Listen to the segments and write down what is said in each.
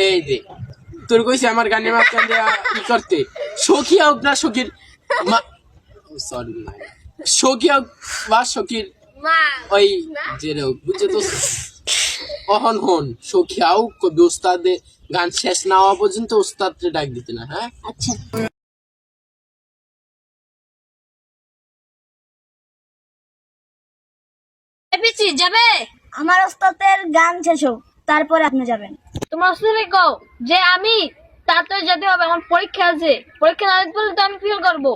এই যে তোর কইছে আমার গানের মাঝখান দেয়া কি করতে সখী হোক না সখীর সরি সখী হোক বা সখীর ওই যে বুঝছে তো অহন হন সখী হোক কবি ওস্তাদে গান শেষ না হওয়া পর্যন্ত ওস্তাদকে ডাক দিতে না। হ্যাঁ আচ্ছা যাবে আমার ওস্তাদের গান শেষ হোক তারপরে আপনি যাবেন। তোমার ওস্তাদকে কও যে আমি তাড়াতাড়ি যেতে হবে, আমার পরীক্ষা আছে, পরীক্ষা না দিতে পারলে তো আমি ফেল করবো।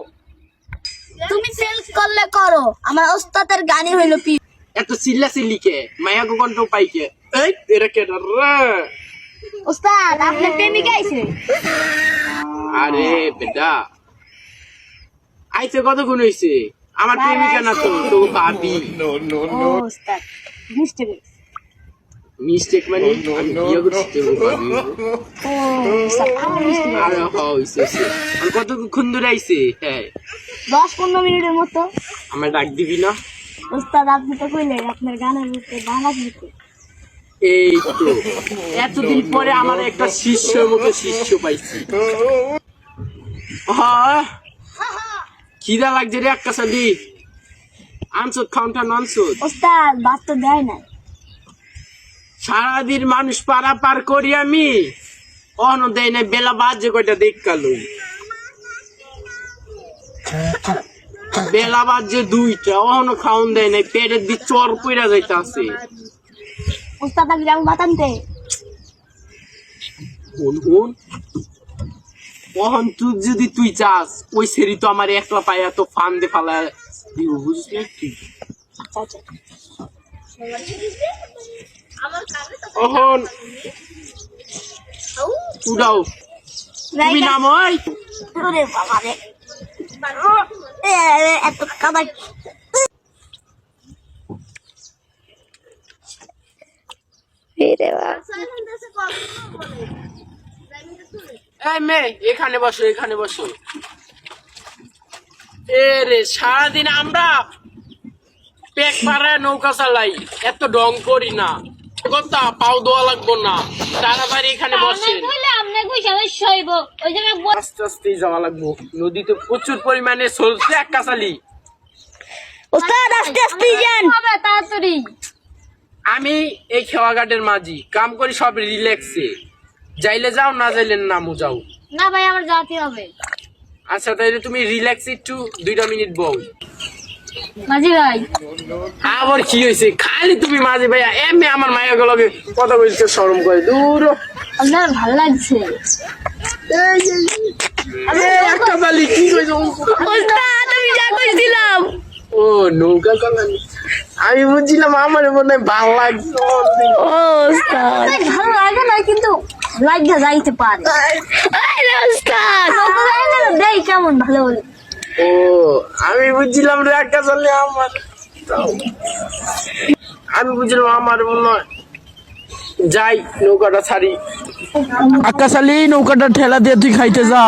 তুমি ফেল করলে করো, আমার ওস্তাদের গানই হইলো পি। এত চিল্লা চিল্লি কে মায়া গো কণ্ঠ পাইকে এই এরা কে রে ওস্তাদ আপনার প্রেমিকা আইছে। আরে বেটা আইছে কতক্ষণ হইছে? আমার প্রেমিকা না তো তো ভাবি। ও ওস্তাদ মিস্টেক মানে আমি বিয়ে করছি তো ভাবি। ও ওস্তাদ আমার মিস্টেক। আরে হইছে আর কতক্ষণ ধরে আইছে? হ্যাঁ 10-15 মিনিটের মতো। আমার ডাক দিবি না? ওস্তাদ আপনি তো কইলেন আপনার গানের মধ্যে বাংলা গীত। এই তো এতদিন পরে আমার একটা শিষ্যের মতো শিষ্য পাইছি। হ্যাঁ খিদা লাগছে রে একটা সাদি আনসুদ খাউন্টার ননসুদ। ওস্তাদ ভাত তো দেয় না। সারাদিন মানুষ পারাপার করি আমি অন দেয় না বেলা বাজে কয়টা দেখকালো বেলা বাজে 2টা অহনো খাউন দেয় না পেটের দিক চর পইরা যাইতে আছে। ওস্তাদ আমি যাবো বাতানতে। অহন তুই যদি তুই চাস ওই সেরি তো আমার একলা পায়া তো ফান দে ফালা দিব বুঝলি তুই। আচ্ছা অহন উড়াও তুমি নাম ওই ওরে বাবা রে এত কাদা। এই মেয়ে এখানে বসো এখানে বসো। এ রে সারাদিন আমরা পেক পাড়া নৌকা চালাই এত ডং করি না কথা পাও দেওয়া লাগবো না তাড়াতাড়ি এখানে বসে আস্তে আস্তে যাওয়া লাগবো। নদীতে প্রচুর পরিমাণে চলছে এক কাছালি। ওস্তাদ আস্তে আস্তে যান তাড়াতাড়ি। আমি এই খেওয়াঘাটের মাঝি কাম করি সব রিল্যাক্সে যাইলে যাও না যাইলে নামও যাও। না ভাই আমার যেতে হবে। আচ্ছা তাইলে তুমি রিল্যাক্স একটু 2টা মিনিট বউ। মাঝি ভাই আবার কি হয়েছে খালি তুমি মাঝে ভাইয়া এমনি আমার মায়ের গলকে কথা বলতে শরম করে দূর। আপনার ভালো লাগছে। আরে একটা বালি কি কইছো? ওস্তাদ আমি যা কইছিলাম। ও নৌকা চালানি আমি বুঝছিলাম আমার মনে হয় ভালো লাগছে। ও ওস্তাদ ভালো লাগে না কিন্তু লাগা যাইতে পারে। আরে ওস্তাদ দেই কেমন ভালো বলে। ও আমি বুঝছিলাম রে একটা চলে আমার আমি বুঝলাম আমার মনে হয় যাই নৌকাটা ছাড়ি আকাশালি নৌকাটা ঠেলা দিয়ে তুই খাইতে যা।